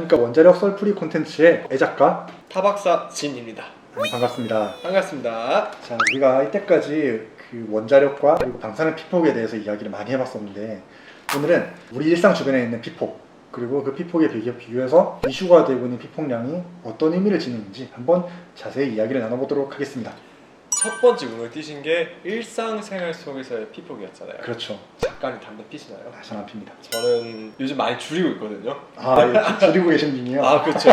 안녕하십니까. 원자력 썰풀이 콘텐츠의 애작가 타박사 진입니다. 반갑습니다. 반갑습니다. 자, 우리가 이때까지 그 원자력과 그리고 방사능 피폭에 대해서 이야기를 많이 해봤었는데, 오늘은 우리 일상 주변에 있는 피폭, 그리고 그 피폭에 비교해서 이슈가 되고 있는 피폭량이 어떤 의미를 지니는지 한번 자세히 이야기를 나눠보도록 하겠습니다. 첫 번째 눈을 띄신 게 일상생활 속에서의 피폭이었잖아요. 그렇죠. 작가님 담배 피시나요? 전 안 핍니다. 저는 요즘 많이 줄이고 있거든요. 아, 줄이고 계신 중이요? 아, 그렇죠.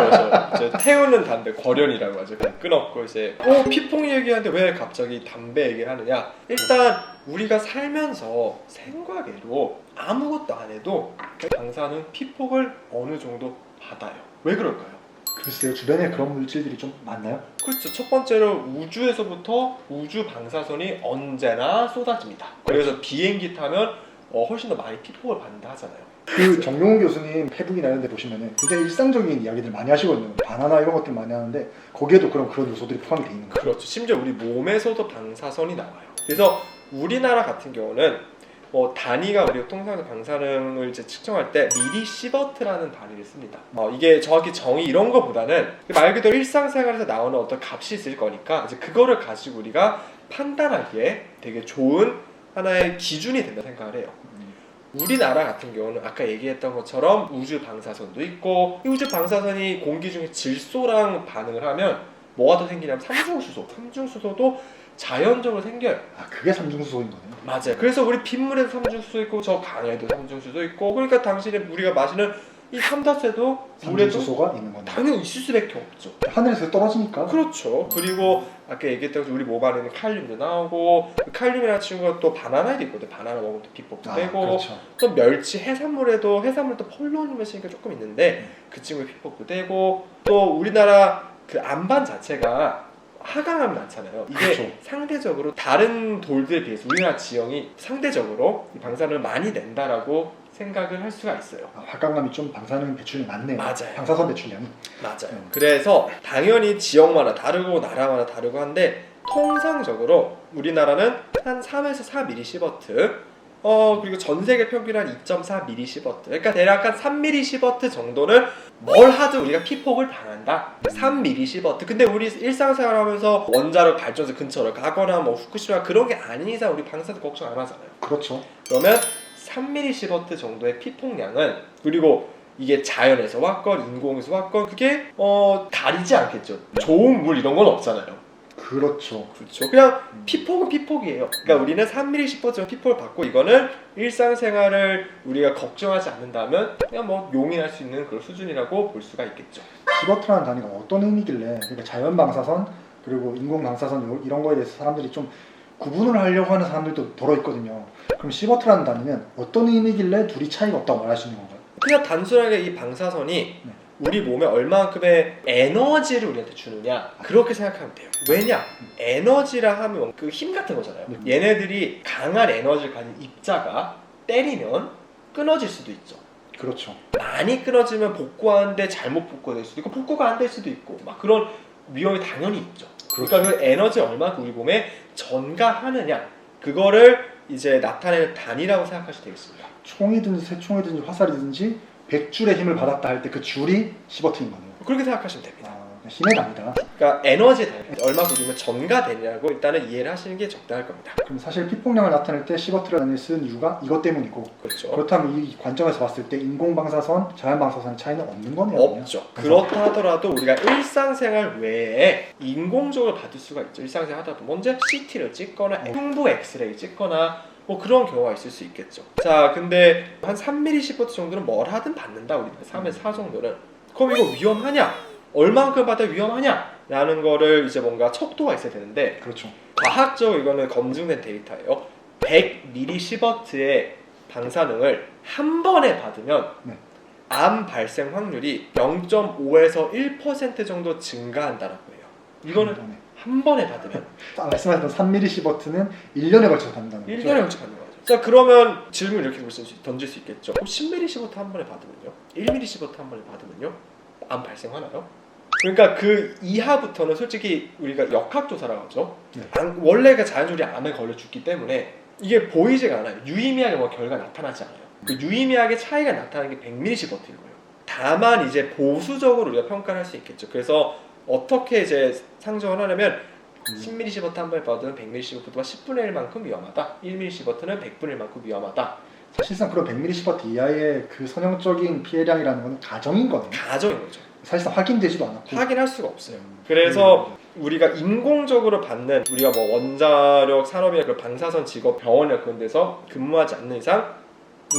이제 태우는 담배 거련이라고 하죠. 그냥 끊었고 이제 피폭 얘기하는데 왜 갑자기 담배 얘기를 하느냐? 일단 우리가 살면서 생과계로 아무것도 안 해도 방사능 피폭을 어느 정도 받아요. 왜 그럴까요? 글쎄요, 주변에 그런 물질들이 좀 많나요? 그렇죠. 첫 번째로 우주에서부터 우주 방사선이 언제나 쏟아집니다. 그래서 비행기 타면 훨씬 더 많이 피폭을 받는다 하잖아요. 그 정용훈 교수님 페북이나 이런 데 보시면은 굉장히 일상적인 이야기들 많이 하시거든요. 바나나 이런 것들 많이 하는데 거기에도 그런 요소들이 포함이 돼 있는 거예요. 그렇죠. 심지어 우리 몸에서도 방사선이 나와요. 그래서 우리나라 같은 경우는 단위가 우리가 통상적으로 방사능을 이제 측정할 때 미리시버트라는 단위를 씁니다. 이게 정확히 정의 이런 거보다는 말 그대로 일상생활에서 나오는 어떤 값이 있을 거니까 이제 그거를 가지고 우리가 판단하기에 되게 좋은 하나의 기준이 된다 생각을 해요. 우리나라 같은 경우는 아까 얘기했던 것처럼 우주 방사선도 있고, 이 우주 방사선이 공기 중에 질소랑 반응을 하면 뭐가 더 생기냐면 삼중수소. 삼중수소도 자연적으로 생겨요. 아, 그게 삼중수소인 거네요. 맞아요. 그래서 우리 빗물에도 삼중수소 있고 저 강에도 삼중수소 있고, 그러니까 당신이 우리가 마시는 이 삼다수에도 물에도 삼중수소가 있는 거네요. 당연히 있을 수밖에 없죠. 하늘에서 떨어지니까. 그렇죠. 그리고 아까 얘기했던 것처럼 우리 몸 안에는 칼륨도 나오고, 그 칼륨이라는 친구가 또 바나나에도 있거든요. 바나나 먹으면 또 피폭도 되고, 그렇죠. 또 멸치 해산물에도 해산물도 폴로늄의 친구가 조금 있는데 그 친구의 피폭도 되고, 또 우리나라 그 안반 자체가 하강하면 많잖아요. 이게 그렇죠. 상대적으로 다른 돌들에 비해서 우리나라 지형이 상대적으로 방사능을 많이 낸다라고 생각을 할 수가 있어요. 화강암이 좀 방사능 배출이 많네요. 맞아요. 방사선 배출량이. 맞아요. 그래서 당연히 지역마다 다르고 나라마다 다르고 한데, 통상적으로 우리나라는 한 3에서 4mSv, 그리고 전 세계 평균 한 2.4mSv, 그러니까 대략 한 3mSv 정도는 뭘 하든 우리가 피폭을 당한다. 3mSv. 근데 우리 일상생활하면서 원자력 발전소 근처를 가거나 뭐 후쿠시마 그런 게 아닌 이상 우리 방사능 걱정 안 하잖아요. 그렇죠. 그러면 3mSv 정도의 피폭량은, 그리고 이게 자연에서 왔건 인공에서 왔건 그게 가리지 않겠죠. 좋은 물 이런 건 없잖아요. 그렇죠. 그렇죠. 그냥 피폭은 피폭이에요. 그러니까 우리는 3mSv 정도 피폭을 받고, 이거는 일상생활을 우리가 걱정하지 않는다면 그냥 뭐 용인할 수 있는 그런 수준이라고 볼 수가 있겠죠. 시버트라는 단위가 어떤 의미길래, 그러니까 자연 방사선 그리고 인공 방사선 이런 거에 대해서 사람들이 좀 구분을 하려고 하는 사람들도 더러 있거든요. 그럼 시버트라는 단위는 어떤 의미길래 둘이 차이가 없다고 말할 수 있는 건가요? 그냥 단순하게 이 방사선이 우리 몸에 얼마만큼의 에너지를 우리한테 주느냐, 그렇게 생각하면 돼요. 왜냐? 에너지라 하면 그 힘 같은 거잖아요. 얘네들이 강한 에너지를 가진 입자가 때리면 끊어질 수도 있죠. 그렇죠. 많이 끊어지면 복구하는데 잘못 복구될 수도 있고, 복구가 안 될 수도 있고, 막 그런 위험이 당연히 있죠. 그러니까 그 에너지 얼마큼 우리 몸에 전가하느냐, 그거를 이제 나타내는 단위라고 생각하시면 되겠습니다. 총이든지 새총이든지 화살이든지 100줄의 힘을 받았다 할 때 그 줄이 시버트인 거네요. 그렇게 생각하시면 됩니다. 힘의 단위다. 그러니까 에너지에 대해 얼마큼 우리 몸에 전가되냐고 일단은 이해를 하시는 게 적당할 겁니다. 그럼 사실 피폭량을 나타낼 때 시버트라는 단위를 쓰는 이유가 이것 때문이고, 그렇죠. 그렇다면 이 관점에서 봤을 때 인공방사선, 자연방사선의 차이는 없는 거네요. 없죠. 그렇다 하더라도 우리가 일상생활 외에 인공적으로 받을 수가 있죠. 일상생활 하다 보면 먼저 CT를 찍거나 흉부 엑스레이 찍거나 뭐 그런 경우가 있을 수 있겠죠. 자, 근데 한 3mSv 정도는 뭘 하든 받는다. 우리가 3에서 4 정도는. 그럼 이거 위험하냐? 얼만큼 받아 위험하냐? 라는 거를 이제 뭔가 척도가 있어야 되는데, 그렇죠. 과학적으로 이거는 검증된 데이터예요. 100mSv의 방사능을 한 번에 받으면 암 발생 확률이 0.5에서 1% 정도 증가한다라고 해요. 이거는 한 번에 받으면. 말씀하셨던 3mSv는 1년에 걸쳐서 받는다는 거죠? 1년에 걸쳐 받는 거죠. 자, 그러면 질문 이렇게 던질 수 있겠죠. 그럼 10mSv 한 번에 받으면요? 1mSv 한 번에 받으면요? 암 발생하나요? 그러니까 그 이하부터는 솔직히 우리가 역학조사라고 하죠. 원래가 자연적으로 암에 걸려 죽기 때문에 이게 보이지가 않아요. 유의미하게 뭐 결과가 나타나지 않아요. 그 유의미하게 차이가 나타나는 게 100mSv인 거예요. 다만 이제 보수적으로 우리가 평가를 할 수 있겠죠. 그래서 어떻게 이제 상정을 하냐면 10mm 시버트 한 발 받으면 100mm 시버트가 10분의 1만큼 위험하다. 1mm 시버트는 100분의 1만큼 위험하다. 사실상 그런 100mm 시버트 이하의 그 선형적인 피해량이라는 건 가정인 거네요. 가정인 거죠. 사실상 확인되지도 않았고. 확인할 수가 없어요. 그래서 우리가 인공적으로 받는 우리가 뭐 원자력 산업이나 그 방사선 직업 병원이나 그런 데서 근무하지 않는 이상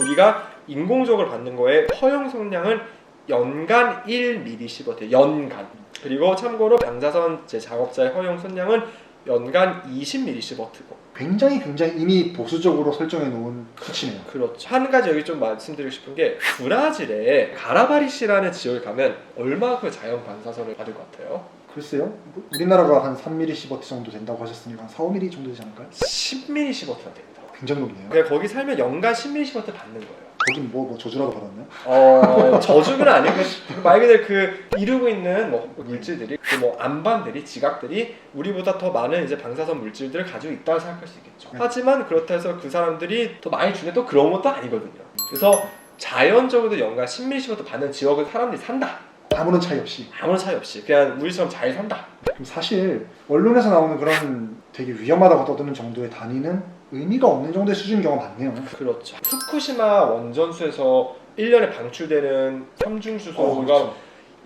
우리가 인공적으로 받는 거에 허용 속량은 연간 1mm 시버트 연간. 그리고 참고로 방사선 제 작업자의 허용 속량은 연간 20mm 시버트고. 굉장히 이미 보수적으로 설정해 놓은 수치네요. 그렇죠. 한 가지 여기 좀 말씀드리고 싶은 게 브라질에 가라바리시라는 지역에 가면 얼마 그 자연 방사선을 받을 것 같아요? 글쎄요. 뭐 우리나라가 한 3mm 시버트 정도 된다고 하셨으니까 한 4, 5mm 정도 되지 않을까요? 10mm 시버트가 됩니다. 굉장히 높네요. 그냥 거기 살면 연간 10mm 시버트 받는 거예요. 거긴 뭐 저주라도 받았나요? 저주는 아니고 말 그대로 그 이루고 있는 뭐 물질들이 그 뭐 안반들이 지각들이 우리보다 더 많은 이제 방사선 물질들을 가지고 있다고 생각할 수 있겠죠. 하지만 그렇다 해서 그 사람들이 더 많이 주는 또 그런 것도 아니거든요. 그래서 자연적으로 연간 10mm 시버트 받는 지역을 사람들이 산다. 아무런 차이 없이. 아무런 차이 없이 그냥 우리처럼 잘 산다. 그럼 사실 언론에서 나오는 그런 되게 위험하다고 떠드는 정도의 단위는 의미가 없는 정도의 수준인 경우가 많네요. 그렇죠. 후쿠시마 원전수에서 1년에 방출되는 삼중수소가 그렇죠.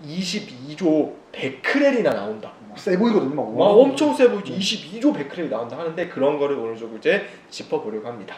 22조 베크렐이나 나온다. 세 보이거든요. 막. 와, 엄청 세 보이죠. 22조 베크렐이 나온다 하는데 그런 거를 오늘 좀 이제 짚어보려고 합니다.